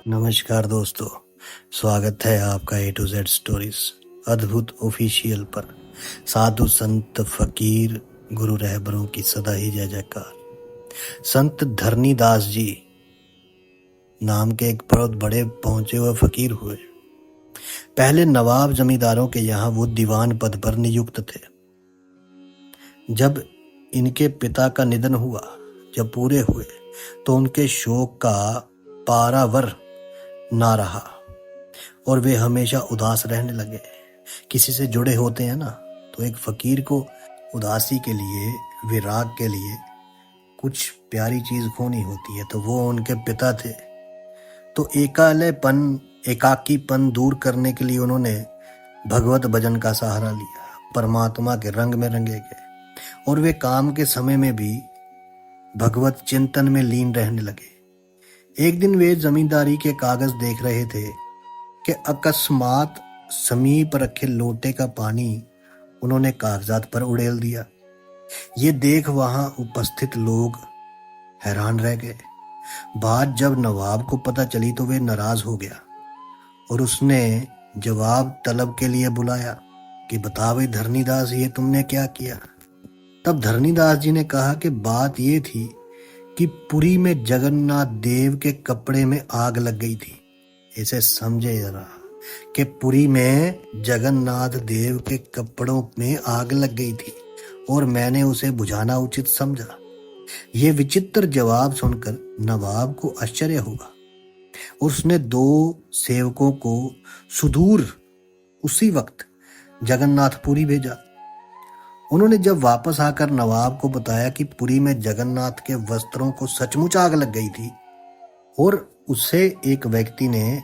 नमस्कार दोस्तों, स्वागत है आपका ए टू जेड स्टोरीज अद्भुत ऑफिशियल पर। साधु संत फकीर गुरु रहबरों की सदा ही जय जयकार। संत धरनी दास जी नाम के एक बहुत बड़े पहुंचे हुए फकीर हुए। पहले नवाब जमींदारों के यहाँ वो दीवान पद पर नियुक्त थे। जब इनके पिता का निधन हुआ, जब पूरे हुए, तो उनके शोक का पारावर ना रहा और वे हमेशा उदास रहने लगे। किसी से जुड़े होते हैं ना, तो एक फकीर को उदासी के लिए, विराग के लिए कुछ प्यारी चीज खोनी होती है, तो वो उनके पिता थे। तो एकाकीपन दूर करने के लिए उन्होंने भगवत भजन का सहारा लिया, परमात्मा के रंग में रंगे गए और वे काम के समय में भी भगवत चिंतन में लीन रहने लगे। एक दिन वे जमींदारी के कागज देख रहे थे कि अकस्मात समीप रखे लोटे का पानी उन्होंने कागजात पर उड़ेल दिया। ये देख वहां उपस्थित लोग हैरान रह गए। बात जब नवाब को पता चली तो वे नाराज हो गया और उसने जवाब तलब के लिए बुलाया कि बता भाई धरनीदास, ये तुमने क्या किया। तब धरनीदास जी ने कहा कि बात ये थी कि पुरी में जगन्नाथ देव के कपड़े में आग लग गई थी। इसे समझे जरा कि पुरी में जगन्नाथ देव के कपड़ों में आग लग गई थी और मैंने उसे बुझाना उचित समझा। ये विचित्र जवाब सुनकर नवाब को आश्चर्य हुआ। उसने दो सेवकों को सुदूर उसी वक्त जगन्नाथपुरी भेजा। उन्होंने जब वापस आकर नवाब को बताया कि पुरी में जगन्नाथ के वस्त्रों को सचमुच आग लग गई थी और उसे एक व्यक्ति ने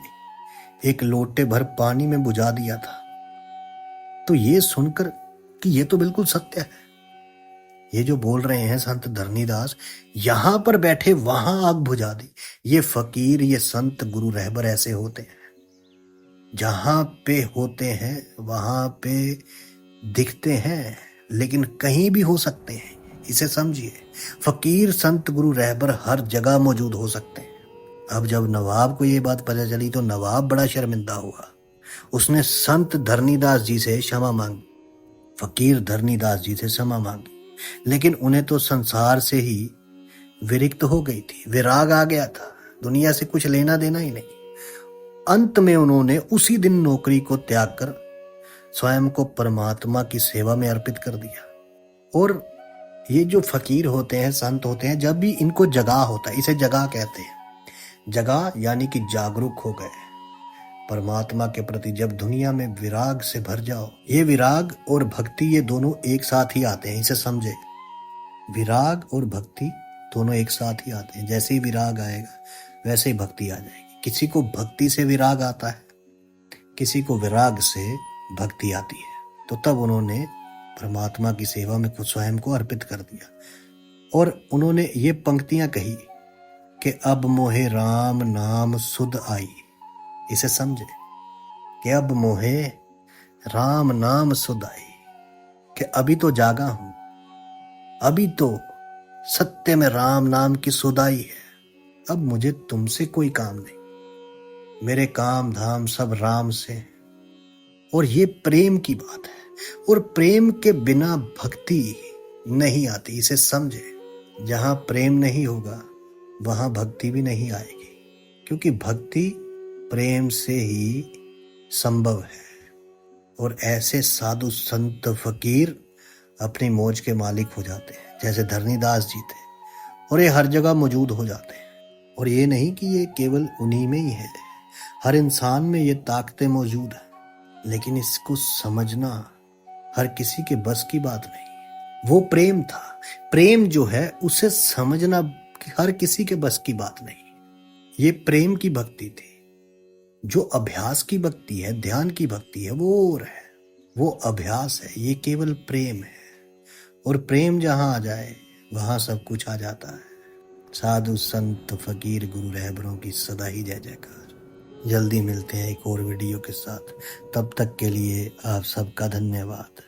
एक लोटे भर पानी में बुझा दिया था, तो ये सुनकर कि ये तो बिल्कुल सत्य है, ये जो बोल रहे हैं संत धरनीदास, यहां पर बैठे वहां आग बुझा दी। ये फकीर, ये संत गुरु रहबर ऐसे होते हैं, जहां पे होते हैं वहां पे दिखते हैं लेकिन कहीं भी हो सकते हैं। इसे समझिए, फकीर संत गुरु रहबर हर जगह मौजूद हो सकते हैं। अब जब नवाब को ये बात पता चली तो नवाब बड़ा शर्मिंदा हुआ। उसने संत धरनीदास जी से क्षमा मांगी, फकीर धरनीदास जी से क्षमा मांगी, लेकिन उन्हें तो संसार से ही विरक्त हो गई थी, विराग आ गया था, दुनिया से कुछ लेना देना ही नहीं। अंत में उन्होंने उसी दिन नौकरी को त्याग कर स्वयं को परमात्मा की सेवा में अर्पित कर दिया। और ये जो फकीर होते हैं, संत होते हैं, जब भी इनको जगा होता है, इसे जगा कहते हैं। जगा यानी कि जागरूक हो गए परमात्मा के प्रति। जब दुनिया में विराग से भर जाओ, ये विराग और भक्ति ये दोनों एक साथ ही आते हैं, इसे समझे। विराग और भक्ति दोनों एक साथ ही आते हैं। जैसे ही विराग आएगा वैसे ही भक्ति आ जाएगी। किसी को भक्ति से विराग आता है, किसी को विराग से भक्ति आती है। तो तब उन्होंने परमात्मा की सेवा में खुद स्वयं को अर्पित कर दिया और उन्होंने ये पंक्तियां कही कि अब मोहे राम नाम सुध आई। इसे समझे कि अब मोहे राम नाम सुध आई, कि अभी तो जागा हूं, अभी तो सत्य में राम नाम की सुध आई है। अब मुझे तुमसे कोई काम नहीं, मेरे काम धाम सब राम से। और ये प्रेम की बात है और प्रेम के बिना भक्ति नहीं आती, इसे समझे। जहां प्रेम नहीं होगा वहां भक्ति भी नहीं आएगी, क्योंकि भक्ति प्रेम से ही संभव है। और ऐसे साधु संत फकीर अपनी मौज के मालिक हो जाते हैं, जैसे धरनीदास जी थे, और ये हर जगह मौजूद हो जाते हैं। और ये नहीं कि ये केवल उन्हीं में ही है, हर इंसान में ये ताकतें मौजूद है, लेकिन इसको समझना हर किसी के बस की बात नहीं। वो प्रेम था, प्रेम जो है उसे समझना हर किसी के बस की बात नहीं। ये प्रेम की भक्ति थी। जो अभ्यास की भक्ति है, ध्यान की भक्ति है, वो और है, वो अभ्यास है। ये केवल प्रेम है, और प्रेम जहां आ जाए वहां सब कुछ आ जाता है। साधु संत फकीर गुरु रहबरों की सदा ही जय जयकार। जल्दी मिलते हैं एक और वीडियो के साथ। तब तक के लिए आप सबका धन्यवाद।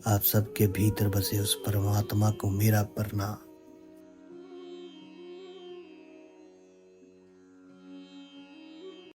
आप सबके भीतर बसे उस परमात्मा को मेरा प्रणाम।